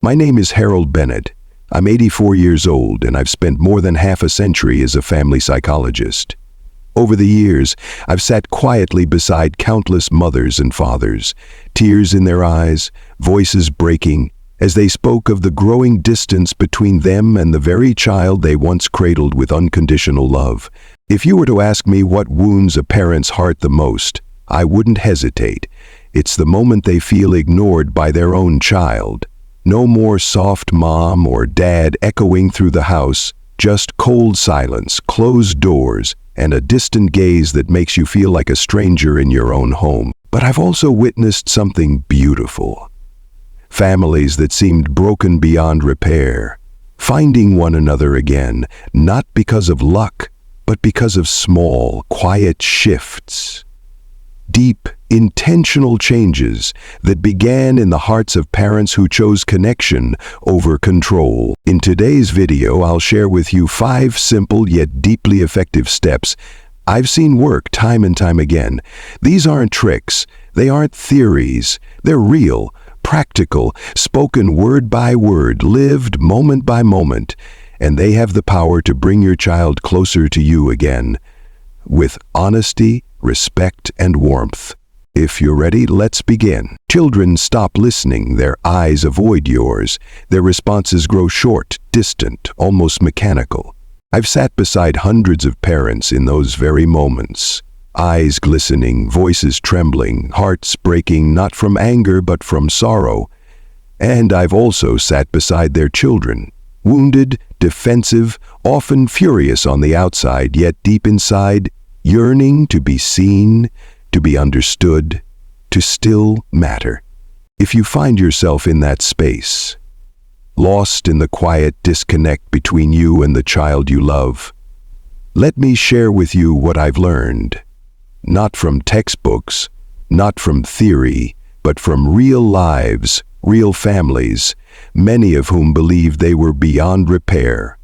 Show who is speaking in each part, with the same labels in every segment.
Speaker 1: My name is Harold Bennett. I'm 84 years old and I've spent more than half a century as a family psychologist. Over the years, I've sat quietly beside countless mothers and fathers, tears in their eyes, voices breaking, as they spoke of the growing distance between them and the very child they once cradled with unconditional love. If you were to ask me what wounds a parent's heart the most, I wouldn't hesitate. It's the moment they feel ignored by their own child. No more soft mom or dad echoing through the house, just cold silence, closed doors, and a distant gaze that makes you feel like a stranger in your own home. But I've also witnessed something beautiful. Families that seemed broken beyond repair, finding one another again, not because of luck, but because of small, quiet shifts. Deep, intentional changes that began in the hearts of parents who chose connection over control. In today's video, I'll share with you 5 simple yet deeply effective steps I've seen work time and time again. These aren't tricks, they aren't theories, they're real, practical, spoken word by word, lived moment by moment, and they have the power to bring your child closer to you again, with honesty, respect, and warmth. If you're ready, let's begin. Children stop listening, their eyes avoid yours. Their responses grow short, distant, almost mechanical. I've sat beside hundreds of parents in those very moments. Eyes glistening, voices trembling, hearts breaking not from anger but from sorrow. And I've also sat beside their children, wounded, defensive, often furious on the outside, yet deep inside, yearning to be seen, to be understood, to still matter. If you find yourself in that space, lost in the quiet disconnect between you and the child you love, let me share with you what I've learned. Not from textbooks, not from theory, but from real lives, real families, many of whom believed they were beyond repair,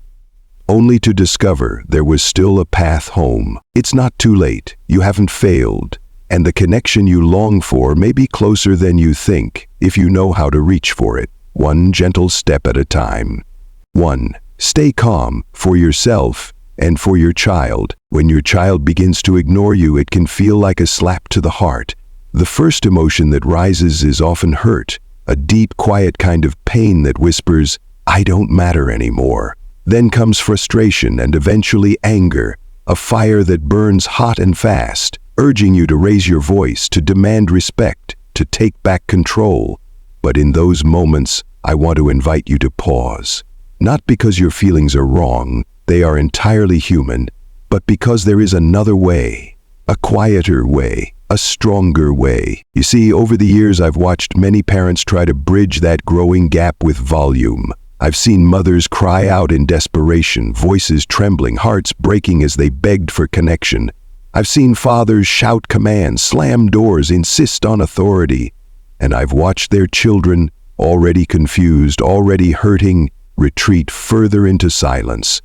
Speaker 1: only to discover there was still a path home. It's not too late, you haven't failed, and the connection you long for may be closer than you think if you know how to reach for it, one gentle step at a time. 1. Stay calm for yourself and for your child. When your child begins to ignore you, it can feel like a slap to the heart. The first emotion that rises is often hurt, a deep, quiet kind of pain that whispers, "I don't matter anymore." Then comes frustration and eventually anger, a fire that burns hot and fast, urging you to raise your voice, to demand respect, to take back control. But in those moments, I want to invite you to pause. Not because your feelings are wrong, they are entirely human, but because there is another way, a quieter way, a stronger way. You see, over the years I've watched many parents try to bridge that growing gap with volume. I've seen mothers cry out in desperation, voices trembling, hearts breaking as they begged for connection. I've seen fathers shout commands, slam doors, insist on authority. And I've watched their children, already confused, already hurting, retreat further into silence.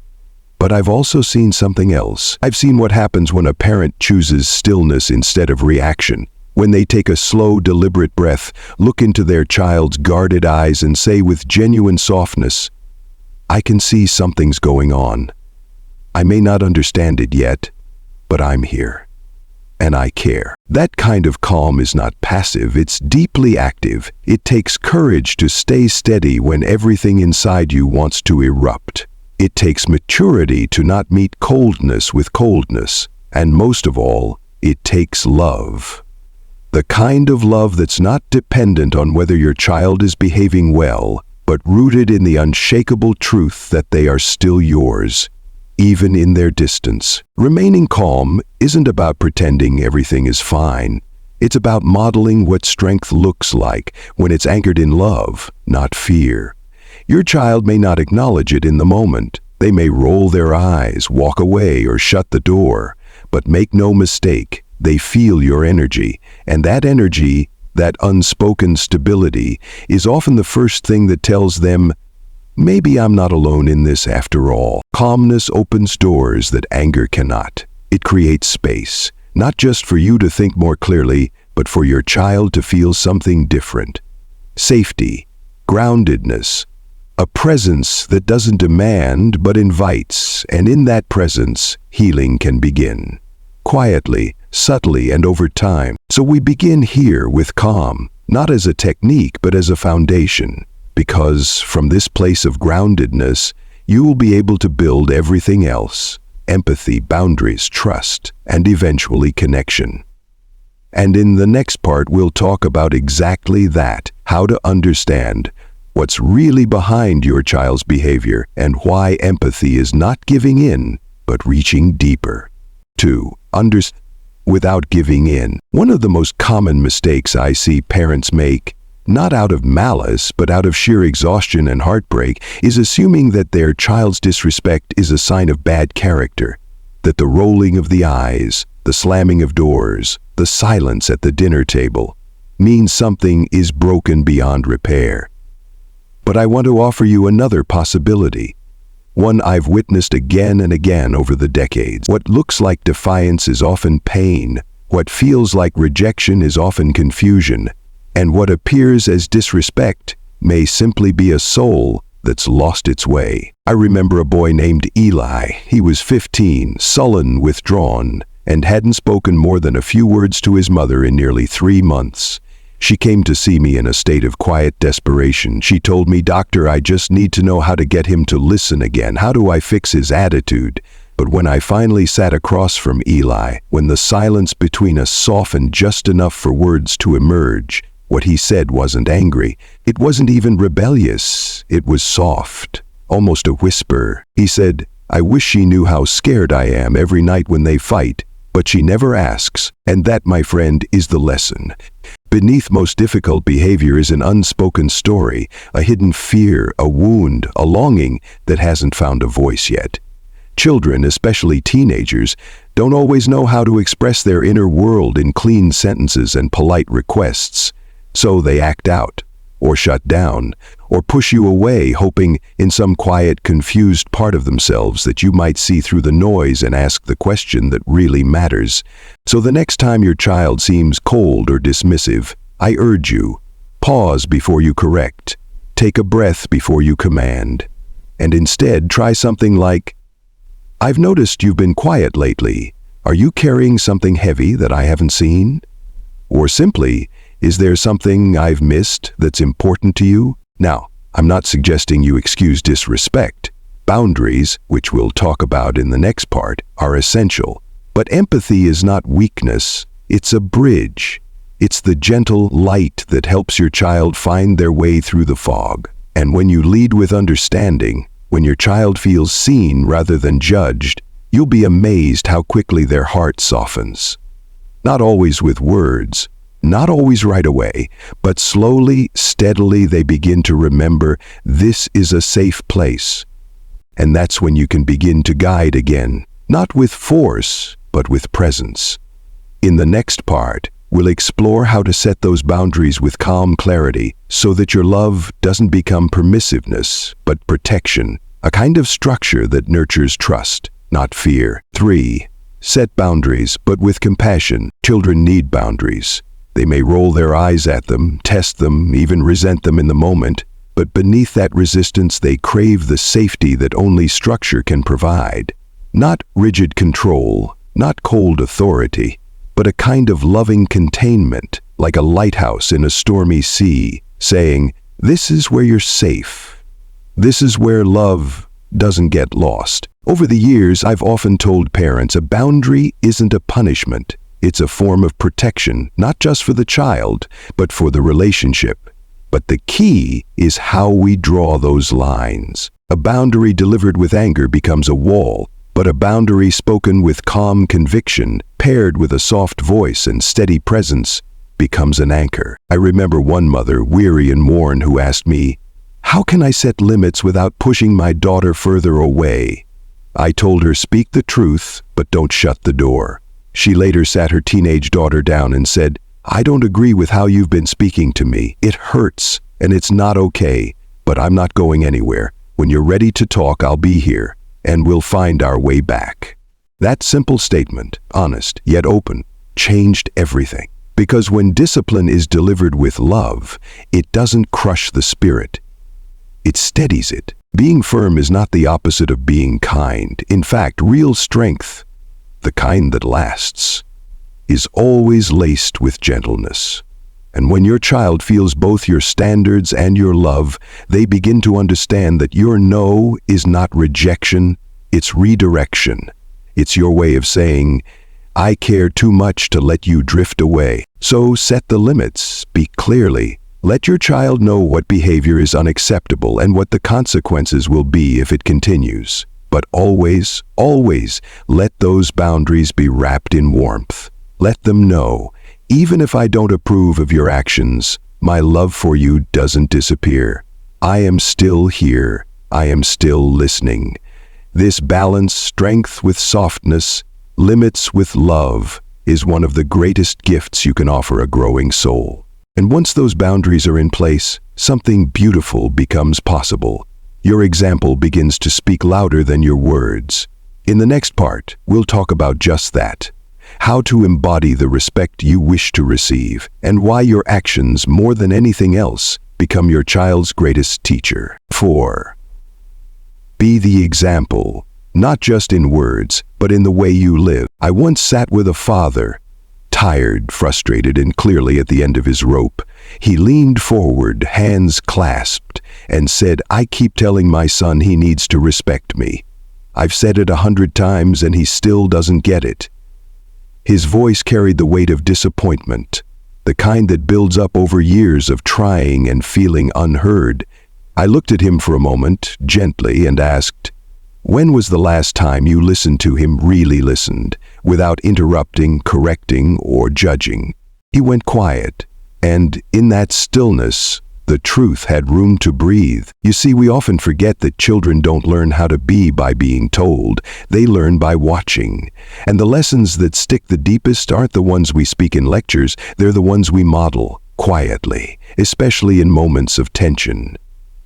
Speaker 1: But I've also seen something else. I've seen what happens when a parent chooses stillness instead of reaction. When they take a slow, deliberate breath, look into their child's guarded eyes and say with genuine softness, "I can see something's going on. I may not understand it yet, but I'm here. And I care." That kind of calm is not passive, it's deeply active. It takes courage to stay steady when everything inside you wants to erupt. It takes maturity to not meet coldness with coldness. And most of all, it takes love. The kind of love that's not dependent on whether your child is behaving well, but rooted in the unshakable truth that they are still yours, even in their distance. Remaining calm isn't about pretending everything is fine. It's about modeling what strength looks like when it's anchored in love, not fear. Your child may not acknowledge it in the moment. They may roll their eyes, walk away, or shut the door. But make no mistake, they feel your energy, and that energy, that unspoken stability, is often the first thing that tells them, maybe I'm not alone in this after all. Calmness opens doors that anger cannot. It creates space, not just for you to think more clearly, but for your child to feel something different. Safety, groundedness, a presence that doesn't demand but invites, and in that presence, healing can begin. Quietly, subtly, and over time. So we begin here with calm, not as a technique but as a foundation, because from this place of groundedness, you will be able to build everything else: empathy, boundaries, trust, and eventually connection. And in the next part, we'll talk about exactly that, how to understand what's really behind your child's behavior and why empathy is not giving in, but reaching deeper. 2. Without giving in. One of the most common mistakes I see parents make, not out of malice, but out of sheer exhaustion and heartbreak, is assuming that their child's disrespect is a sign of bad character, that the rolling of the eyes, the slamming of doors, the silence at the dinner table means something is broken beyond repair. But I want to offer you another possibility, one I've witnessed again and again over the decades. What looks like defiance is often pain, what feels like rejection is often confusion, and what appears as disrespect may simply be a soul that's lost its way. I remember a boy named Eli. He was 15, sullen, withdrawn, and hadn't spoken more than a few words to his mother in nearly 3 months. She came to see me in a state of quiet desperation. She told me, "Doctor, I just need to know how to get him to listen again. How do I fix his attitude?" But when I finally sat across from Eli, when the silence between us softened just enough for words to emerge, what he said wasn't angry. It wasn't even rebellious. It was soft, almost a whisper. He said, "I wish she knew how scared I am every night when they fight, but she never asks." And that, my friend, is the lesson. Beneath most difficult behavior is an unspoken story, a hidden fear, a wound, a longing that hasn't found a voice yet. Children, especially teenagers, don't always know how to express their inner world in clean sentences and polite requests, so they act out, or shut down, or push you away, hoping in some quiet, confused part of themselves that you might see through the noise and ask the question that really matters. So the next time your child seems cold or dismissive, I urge you, pause before you correct, take a breath before you command, and instead try something like, "I've noticed you've been quiet lately. Are you carrying something heavy that I haven't seen?" Or simply, "Is there something I've missed that's important to you?" Now, I'm not suggesting you excuse disrespect. Boundaries, which we'll talk about in the next part, are essential. But empathy is not weakness, it's a bridge. It's the gentle light that helps your child find their way through the fog. And when you lead with understanding, when your child feels seen rather than judged, you'll be amazed how quickly their heart softens. Not always with words, not always right away, but slowly, steadily they begin to remember this is a safe place. And that's when you can begin to guide again, not with force, but with presence. In the next part, we'll explore how to set those boundaries with calm clarity so that your love doesn't become permissiveness, but protection, a kind of structure that nurtures trust, not fear. 3. Set boundaries, but with compassion. Children need boundaries. They may roll their eyes at them, test them, even resent them in the moment, but beneath that resistance they crave the safety that only structure can provide. Not rigid control, not cold authority, but a kind of loving containment, like a lighthouse in a stormy sea, saying, "This is where you're safe. This is where love doesn't get lost." Over the years, I've often told parents a boundary isn't a punishment. It's a form of protection, not just for the child, but for the relationship. But the key is how we draw those lines. A boundary delivered with anger becomes a wall, but a boundary spoken with calm conviction, paired with a soft voice and steady presence, becomes an anchor. I remember one mother, weary and worn, who asked me, "How can I set limits without pushing my daughter further away?" I told her, "Speak the truth, but don't shut the door." She later sat her teenage daughter down and said, "I don't agree with how you've been speaking to me. It hurts, and it's not okay, but I'm not going anywhere. When you're ready to talk, I'll be here, and we'll find our way back." That simple statement, honest yet open, changed everything. Because when discipline is delivered with love, it doesn't crush the spirit. It steadies it. Being firm is not the opposite of being kind. In fact, real strength, the kind that lasts, is always laced with gentleness. And when your child feels both your standards and your love, they begin to understand that your no is not rejection, it's redirection. It's your way of saying, I care too much to let you drift away. So set the limits, speak clearly. Let your child know what behavior is unacceptable and what the consequences will be if it continues. But always, always let those boundaries be wrapped in warmth. Let them know, even if I don't approve of your actions, my love for you doesn't disappear. I am still here. I am still listening. This balance, strength with softness, limits with love, is one of the greatest gifts you can offer a growing soul. And once those boundaries are in place, something beautiful becomes possible. Your example begins to speak louder than your words. In the next part, we'll talk about just that. How to embody the respect you wish to receive, and why your actions, more than anything else, become your child's greatest teacher. 4. Be the example, not just in words, but in the way you live. I once sat with a father, tired, frustrated, and clearly at the end of his rope. He leaned forward, hands clasped, and said, I keep telling my son he needs to respect me. I've said it 100 times and he still doesn't get it. His voice carried the weight of disappointment, the kind that builds up over years of trying and feeling unheard. I looked at him for a moment, gently, and asked, when was the last time you listened to him, really listened, without interrupting, correcting, or judging? He went quiet, and in that stillness, the truth had room to breathe. You see, we often forget that children don't learn how to be by being told. They learn by watching. And the lessons that stick the deepest aren't the ones we speak in lectures, they're the ones we model, quietly, especially in moments of tension.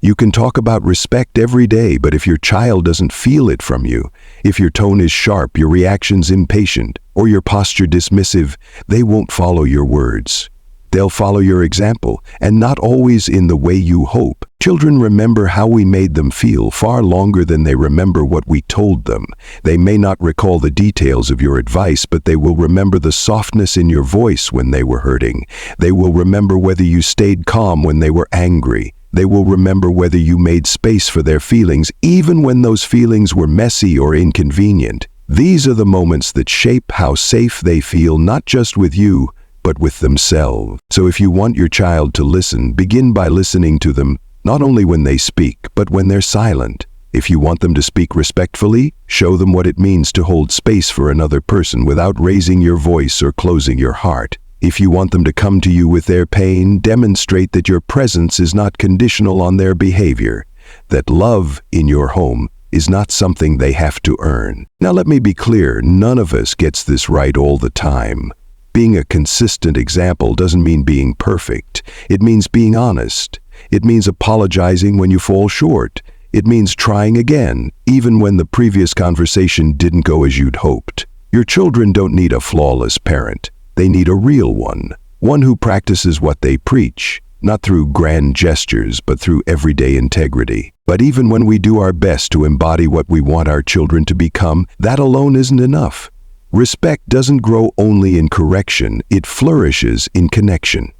Speaker 1: You can talk about respect every day, but if your child doesn't feel it from you, if your tone is sharp, your reactions impatient, or your posture dismissive, they won't follow your words. They'll follow your example, and not always in the way you hope. Children remember how we made them feel far longer than they remember what we told them. They may not recall the details of your advice, but they will remember the softness in your voice when they were hurting. They will remember whether you stayed calm when they were angry. They will remember whether you made space for their feelings, even when those feelings were messy or inconvenient. These are the moments that shape how safe they feel, not just with you, but with themselves. So if you want your child to listen, begin by listening to them, not only when they speak, but when they're silent. If you want them to speak respectfully, show them what it means to hold space for another person without raising your voice or closing your heart. If you want them to come to you with their pain, demonstrate that your presence is not conditional on their behavior, that love in your home is not something they have to earn. Now let me be clear, none of us gets this right all the time. Being a consistent example doesn't mean being perfect. It means being honest. It means apologizing when you fall short. It means trying again, even when the previous conversation didn't go as you'd hoped. Your children don't need a flawless parent. They need a real one who practices what they preach, not through grand gestures, but through everyday integrity. But even when we do our best to embody what we want our children to become, that alone isn't enough. Respect doesn't grow only in correction, it flourishes in connection.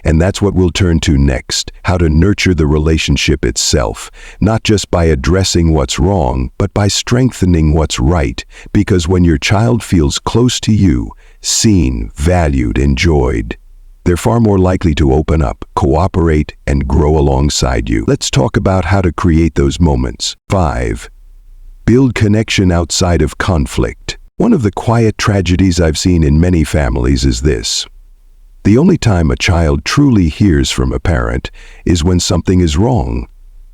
Speaker 1: And that's what we'll turn to next, how to nurture the relationship itself, not just by addressing what's wrong, but by strengthening what's right. Because when your child feels close to you, seen, valued, enjoyed, they're far more likely to open up, cooperate, and grow alongside you. Let's talk about how to create those moments. 5. Build connection outside of conflict. One of the quiet tragedies I've seen in many families is this. The only time a child truly hears from a parent is when something is wrong,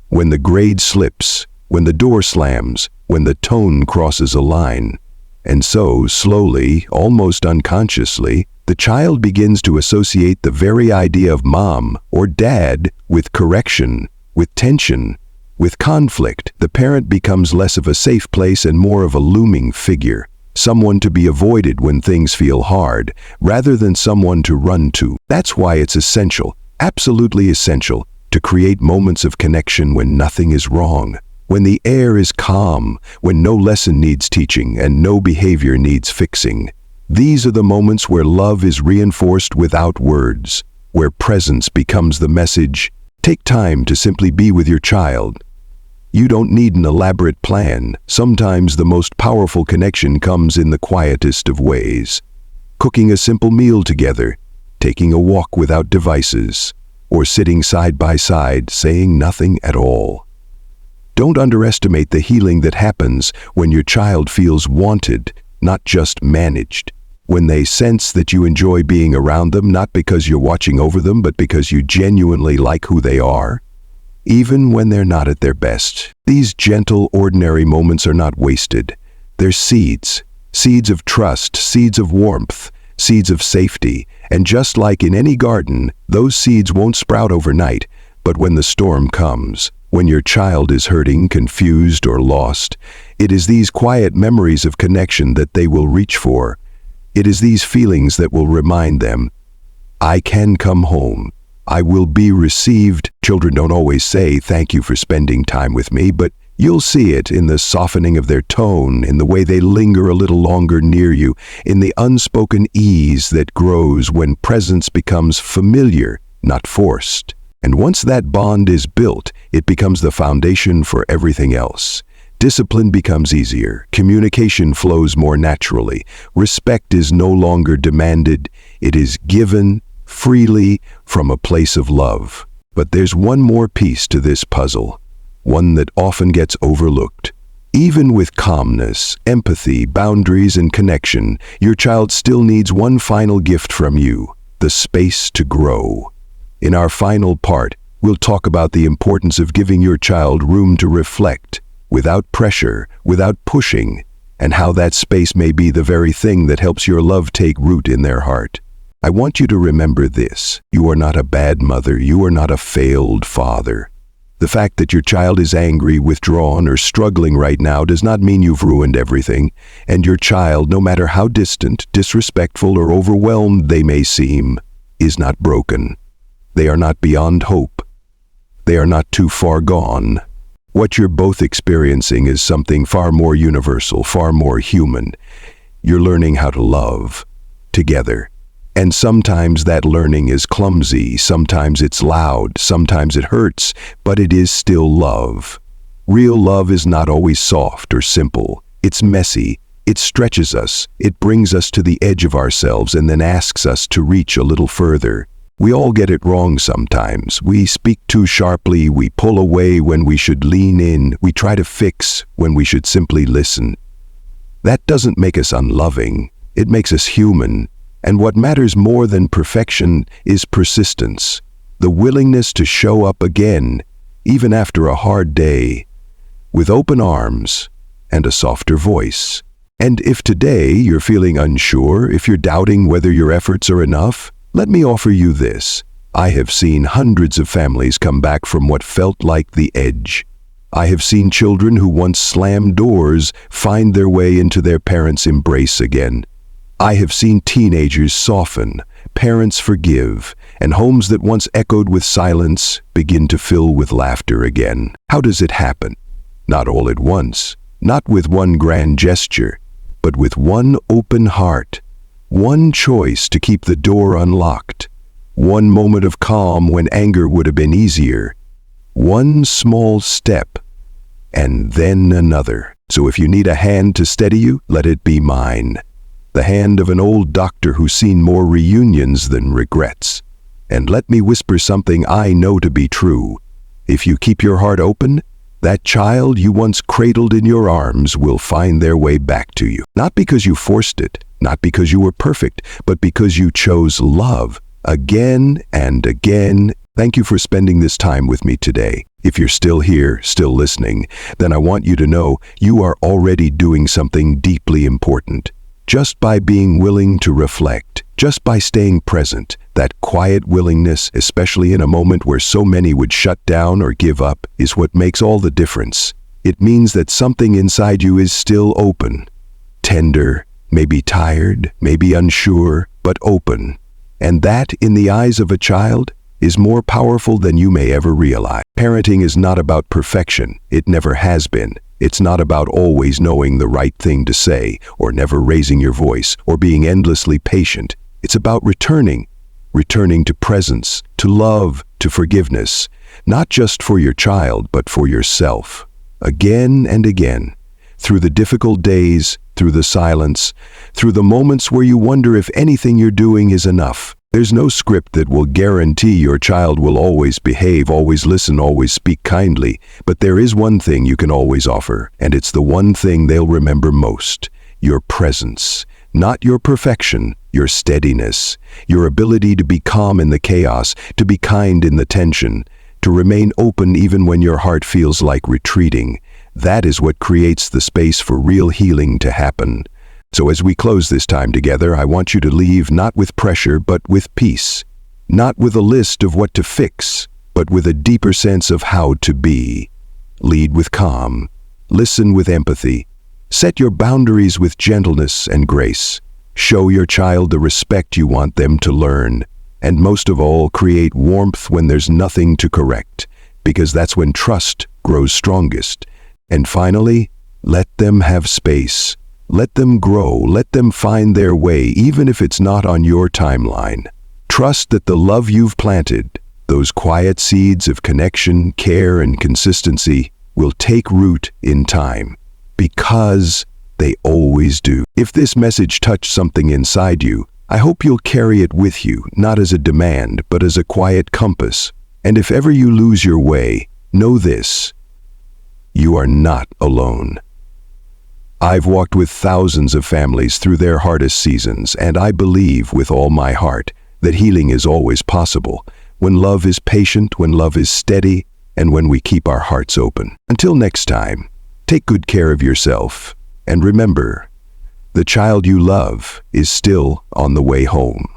Speaker 1: when the grade slips, when the door slams, when the tone crosses a line. And so, slowly, almost unconsciously, the child begins to associate the very idea of mom or dad with correction, with tension, with conflict. The parent becomes less of a safe place and more of a looming figure. someone to be avoided when things feel hard, rather than someone to run to. That's why it's essential, absolutely essential, to create moments of connection when nothing is wrong, when the air is calm, when no lesson needs teaching and no behavior needs fixing. These are the moments where love is reinforced without words, where presence becomes the message. Take time to simply be with your child. You don't need an elaborate plan. Sometimes the most powerful connection comes in the quietest of ways. Cooking a simple meal together, taking a walk without devices, or sitting side by side saying nothing at all. Don't underestimate the healing that happens when your child feels wanted, not just managed. When they sense that you enjoy being around them, not because you're watching over them, but because you genuinely like who they are, even when they're not at their best. These gentle, ordinary moments are not wasted. They're seeds. Seeds of trust, seeds of warmth, seeds of safety. And just like in any garden, those seeds won't sprout overnight. But when the storm comes, when your child is hurting, confused, or lost, it is these quiet memories of connection that they will reach for. It is these feelings that will remind them, I can come home. I will be received. Children don't always say, thank you for spending time with me, but you'll see it in the softening of their tone, in the way they linger a little longer near you, in the unspoken ease that grows when presence becomes familiar, not forced. And once that bond is built, it becomes the foundation for everything else. Discipline becomes easier, communication flows more naturally, respect is no longer demanded, it is given freely from a place of love. But there's one more piece to this puzzle, one that often gets overlooked. Even with calmness, empathy, boundaries, and connection, your child still needs one final gift from you, the space to grow. In our final part, we'll talk about the importance of giving your child room to reflect, without pressure, without pushing, and how that space may be the very thing that helps your love take root in their heart. I want you to remember this. You are not a bad mother. You are not a failed father. The fact that your child is angry, withdrawn, or struggling right now does not mean you've ruined everything. And your child, no matter how distant, disrespectful, or overwhelmed they may seem, is not broken. They are not beyond hope. They are not too far gone. What you're both experiencing is something far more universal, far more human. You're learning how to love together. And sometimes that learning is clumsy, sometimes it's loud, sometimes it hurts, but it is still love. Real love is not always soft or simple. It's messy. It stretches us. It brings us to the edge of ourselves and then asks us to reach a little further. We all get it wrong sometimes. We speak too sharply, we pull away when we should lean in, we try to fix when we should simply listen. That doesn't make us unloving. It makes us human. And what matters more than perfection is persistence, the willingness to show up again, even after a hard day, with open arms and a softer voice. And if today you're feeling unsure, if you're doubting whether your efforts are enough, let me offer you this. I have seen hundreds of families come back from what felt like the edge. I have seen children who once slammed doors find their way into their parents' embrace again. I have seen teenagers soften, parents forgive, and homes that once echoed with silence begin to fill with laughter again. How does it happen? Not all at once, not with one grand gesture, but with one open heart, one choice to keep the door unlocked, one moment of calm when anger would have been easier, one small step, and then another. So if you need a hand to steady you, let it be mine. The hand of an old doctor who's seen more reunions than regrets. And let me whisper something I know to be true. If you keep your heart open, that child you once cradled in your arms will find their way back to you. Not because you forced it, not because you were perfect, but because you chose love again and again. Thank you for spending this time with me today. If you're still here, still listening, then I want you to know you are already doing something deeply important. Just by being willing to reflect, just by staying present, that quiet willingness, especially in a moment where so many would shut down or give up, is what makes all the difference. It means that something inside you is still open, Tender, maybe tired, maybe unsure, but open. And that, in the eyes of a child, is more powerful than you may ever realize. Parenting is not about perfection. It never has been. It's not about always knowing the right thing to say, or never raising your voice, or being endlessly patient. It's about returning to presence, to love, to forgiveness, not just for your child, but for yourself. Again and again, through the difficult days, through the silence, through the moments where you wonder if anything you're doing is enough. There's no script that will guarantee your child will always behave, always listen, always speak kindly, but there is one thing you can always offer, and it's the one thing they'll remember most: your presence. Not your perfection, your steadiness, your ability to be calm in the chaos, to be kind in the tension, to remain open even when your heart feels like retreating. That is what creates the space for real healing to happen. So as we close this time together, I want you to leave not with pressure, but with peace. Not with a list of what to fix, but with a deeper sense of how to be. Lead with calm. Listen with empathy. Set your boundaries with gentleness and grace. Show your child the respect you want them to learn. And most of all, create warmth when there's nothing to correct, because that's when trust grows strongest. And finally, let them have space. Let them grow. Let them find their way, even if it's not on your timeline. Trust that the love you've planted, those quiet seeds of connection, care, and consistency, will take root in time. Because they always do. If this message touched something inside you, I hope you'll carry it with you, not as a demand, but as a quiet compass. And if ever you lose your way, know this: you are not alone. I've walked with thousands of families through their hardest seasons, and I believe with all my heart that healing is always possible, when love is patient, when love is steady, and when we keep our hearts open. Until next time, take good care of yourself, and remember, the child you love is still on the way home.